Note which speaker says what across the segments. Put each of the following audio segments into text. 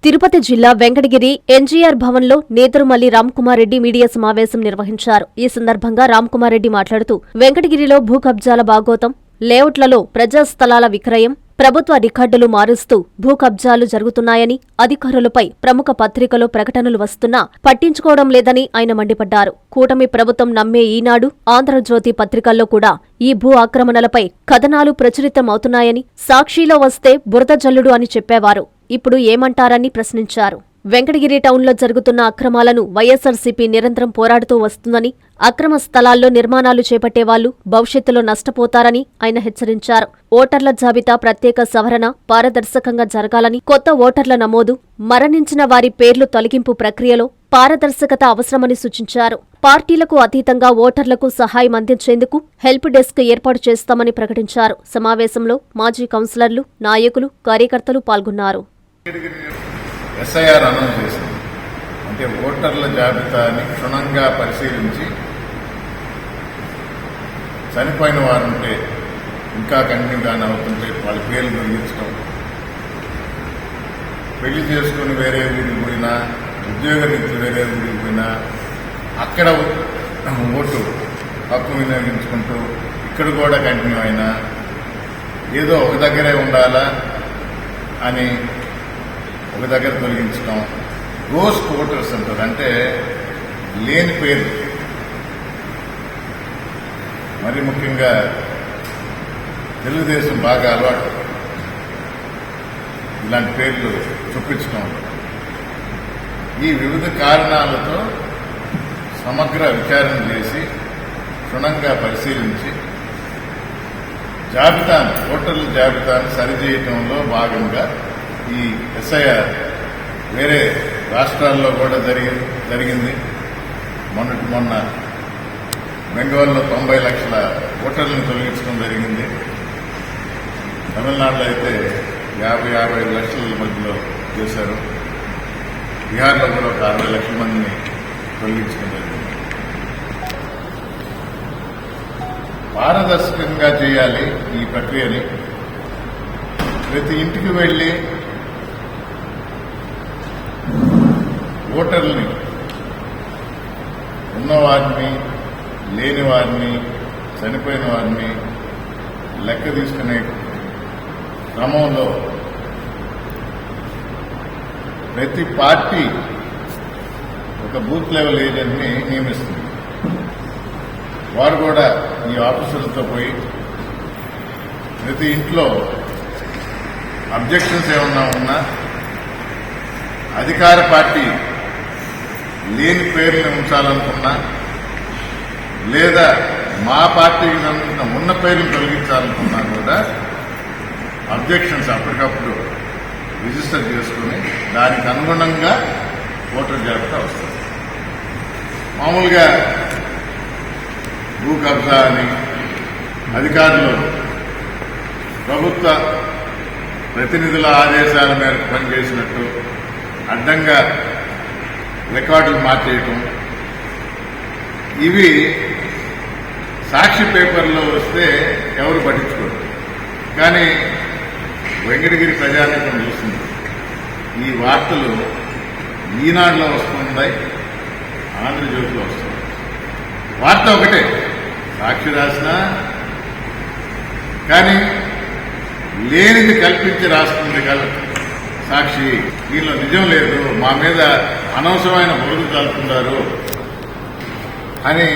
Speaker 1: తిరుపతి జిల్లా వెంకటగిరి ఎన్జీఆర్ భవన్లో నేతరుమల్లి రామ్కుమార్ రెడ్డి మీడియా సమావేశం నిర్వహించారు. ఈ సందర్భంగా రామ్కుమార్ రెడ్డి మాట్లాడుతూ వెంకటగిరిలో భూ కబ్జాల బాగోతం, లేఅవుట్లలో ప్రజా స్థలాల విక్రయం, ప్రభుత్వ రికార్డులు మారుస్తూ భూ కబ్జాలు జరుగుతున్నాయని, అధికారులపై ప్రముఖ పత్రికలో ప్రకటనలు వస్తున్నా పట్టించుకోవడం లేదని ఆయన మండిపడ్డారు. కూటమి ప్రభుత్వం నమ్మే ఈనాడు, ఆంధ్రజ్యోతి పత్రికల్లో కూడా ఈ భూ ఆక్రమణలపై కథనాలు ప్రచురితమవుతున్నాయని, సాక్షిలో వస్తే బురద జల్లుడు అని చెప్పేవారు. ఇప్పుడు ఏమంటారని ప్రశ్నించారు. వెంకటగిరి టౌన్లో జరుగుతున్న అక్రమాలను వైఎస్సార్సీపీ నిరంతరం పోరాడుతూ వస్తుందని, అక్రమ స్థలాల్లో నిర్మాణాలు చేపట్టేవాళ్లు భవిష్యత్తులో నష్టపోతారని ఆయన హెచ్చరించారు. ఓటర్ల జాబితా ప్రత్యేక సవరణ పారదర్శకంగా జరగాలని, కొత్త ఓటర్ల నమోదు, మరణించిన వారి పేర్లు తొలగింపు ప్రక్రియలో పారదర్శకత అవసరమని సూచించారు. పార్టీలకు అతీతంగా ఓటర్లకు సహాయం అందించేందుకు హెల్ప్ డెస్క్ ఏర్పాటు చేస్తామని ప్రకటించారు. సమావేశంలో మాజీ కౌన్సిలర్లు, నాయకులు, కార్యకర్తలు పాల్గొన్నారు.
Speaker 2: ఎస్ఐఆర్ అనౌన్స్ చేసింది. అంటే ఓటర్ల జాబితాని క్షుణ్ణంగా పరిశీలించి చనిపోయిన వారుంటే, ఇంకా కంటిన్యూగానే అవుతుంటే వాళ్ళ పేర్లు తొలగించడం, పెళ్లి చేసుకుని వేరే ఊరికి పోయినా, ఉద్యోగరీత్యా వేరే ఊరికి పోయినా అక్కడ ఓటు హక్కు వినియోగించుకుంటూ ఇక్కడ కూడా కంటిన్యూ అయినా ఏదో ఒక దగ్గరే ఉండాలా అని ఒక దగ్గర తొలగించడం, గోస్ట్ ఓటర్స్ అంటారు. అంటే లేని పేరు, మరి ముఖ్యంగా తెలుగుదేశం బాగా అలవాటు ఇలాంటి పేర్లు చొప్పించడం. ఈ వివిధ కారణాలతో సమగ్ర విచారణ చేసి క్షుణ్ణంగా పరిశీలించి ఓటర్ల జాబితాను సరిచేయటంలో భాగంగా ఈ ఎస్ఐఆర్ వేరే రాష్ట్రాల్లో కూడా జరిగింది. మొన్న బెంగాల్లో 90 లక్షల ఓటర్లను తొలగించడం జరిగింది. తమిళనాడులో అయితే 50-55 లక్షల మధ్యలో చేశారు. బీహార్లో కూడా ఒక 60 లక్షల మందిని తొలగించడం జరిగింది. పారదర్శకంగా చేయాలి ఈ ప్రక్రియని. ప్రతి ఇంటికి వెళ్లి ఓటర్లని, ఉన్నవారిని, లేని వారిని, చనిపోయిన వారిని లెక్క తీసుకునే క్రమంలో ప్రతి పార్టీ ఒక బూత్ లెవెల్ ఏజెంట్ని నియమిస్తుంది. వారు కూడా ఈ ఆఫీసర్లతో పోయి ప్రతి ఇంట్లో అబ్జెక్షన్స్ ఏమన్నా ఉన్నా, అధికార పార్టీ లేని పేర్లను ఉంచాలనుకున్నా, లేదా మా పార్టీకి సంబంధించిన ఉన్న పేర్లను తొలగించాలనుకున్నా కూడా అబ్జెక్షన్స్ అప్పటికప్పుడు రిజిస్టర్ చేసుకుని దానికి అనుగుణంగా ఓటర్ జాబితా వస్తుంది. మామూలుగా భూ కబ్జా అని అధికారులు ప్రభుత్వ ప్రతినిధుల ఆదేశాల మేరకు పనిచేసినట్టు అడ్డంగా రికార్డులు మార్చేయటం, ఇవి సాక్షి పేపర్లో వస్తే ఎవరు పట్టించుకోరు. కానీ వెంకటగిరి ప్రజానీకం చూస్తుంది. ఈ వార్తలు ఈనాడులో వస్తున్నాయి, ఆంధ్రజ్యోతిలో వస్తుంది. వార్త ఒకటే, సాక్షి రాసినా కానీ లేనిది కల్పించి రాస్తుంది కదా సాక్షి. దీనిలో నిజం లేదు, మా మీద అనవసరమైన బురద చల్లుతున్నారు అని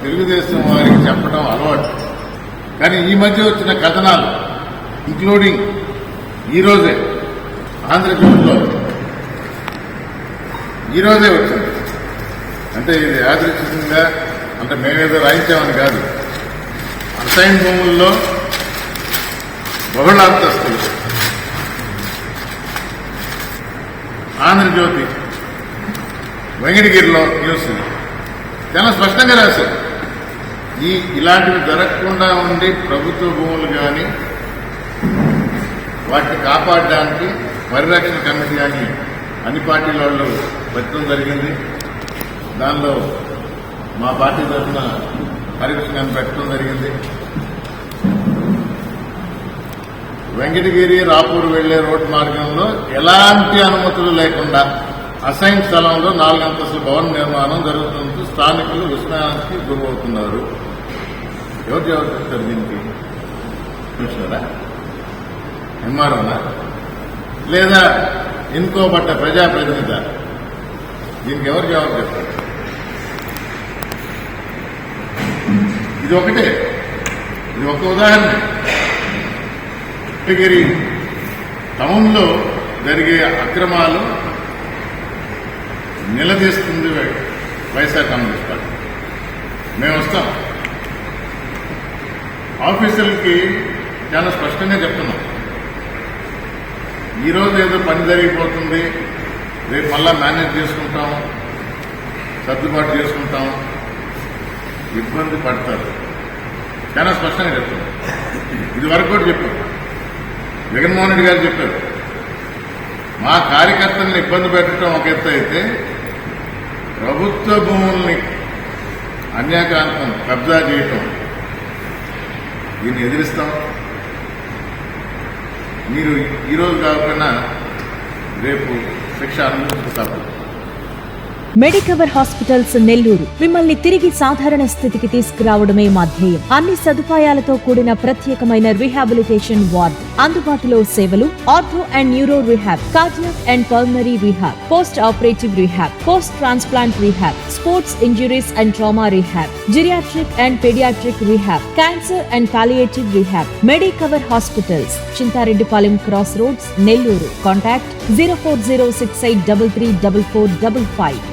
Speaker 2: తెలుగుదేశం వారికి చెప్పడం అలవాటు. కానీ ఈ మధ్య వచ్చిన కథనాలు, ఇంక్లూడింగ్ ఈరోజే ఆంధ్రజ్యోతిలో ఈరోజే వచ్చింది. అంటే ఇది యాదృచ్ఛికంగా, అంటే మేమేదో రాయించామని కాదు. అసైన్ భూముల్లో బహుళాంతస్తులు ఆంధ్రజ్యోతి వెంకటగిరిలో న్యూస్ చాలా స్పష్టంగా రాశారు. ఇలాంటివి జరగకుండా ఉండి ప్రభుత్వ భూములు కానీ వాటిని కాపాడడానికి పరిరక్షణ కమిటీ కానీ అన్ని పార్టీల వాళ్ళు పెట్టడం జరిగింది. దానిలో మా పార్టీ తరఫున పరిరక్షణ పెట్టడం జరిగింది. వెంకటగిరి రాపూర్ వెళ్లే రోడ్డు మార్గంలో ఎలాంటి అనుమతులు లేకుండా అసైన్ స్థలంలో 4 అంతస్తుల భవన నిర్మాణం జరుగుతుంటూ స్థానికులు విస్మయానికి గురవుతున్నారు. ఎవరు జవాబు చెప్తారు దీనికి? కమిషనరా, ఎంఆర్ఓనా, లేదా ఎన్నుకోబడ్డ ప్రజాప్రతినిధి? దీనికి ఎవరు జవాబు చెప్తారు? ఇది ఒకటే, ఇది ఒక ఉదాహరణ. వెంకటగిరి టౌన్లో జరిగే అక్రమాలు నిలదీస్తుంది వైఎస్ఆర్ కాంగ్రెస్ పార్టీ. మేము వస్తాం. ఆఫీసర్లకి చాలా స్పష్టంగా చెప్తున్నాం. ఈరోజు ఏదో పని జరిగిపోతుంది, రేపు మళ్ళా మేనేజ్ చేసుకుంటాం, సర్దుబాటు చేసుకుంటాం, ఇబ్బంది పడతారు. చాలా స్పష్టంగా చెప్తున్నాం. ఇది వరకు కూడా చెప్పారు. జగన్మోహన్ రెడ్డి గారు చెప్పారు, మా కార్యకర్తలను ఇబ్బంది పెట్టడం ఒక ఎత్తు అయితే ప్రభుత్వ భూముల్ని అన్యాక్రాంతం కబ్జా చేయటం, దీన్ని ఎదిరిస్తాం. మీరు ఈరోజు కాకపోయినా రేపు శిక్ష అనుభవిస్తారు.
Speaker 3: మెడికవర్ హాస్పిటల్స్ నెల్లూరు మిమ్మల్ని తిరిగి సాధారణ స్థితికి తీసుకురావడమే మా ధ్యేయం. అన్ని సదుపాయాలతో కూడిన ప్రత్యేకమైన రీహాబిలిటేషన్ వార్డ్, అందుబాటులో సేవలు ortho and neuro rehab, cardiac and pulmonary rehab, post operative rehab, post transplant rehab, sports injuries and trauma rehab, geriatric and paediatric rehab, cancer and palliative rehab. Medicover hospitals, Chintareddypalem cross roads, Nellore. Contact 040683344555.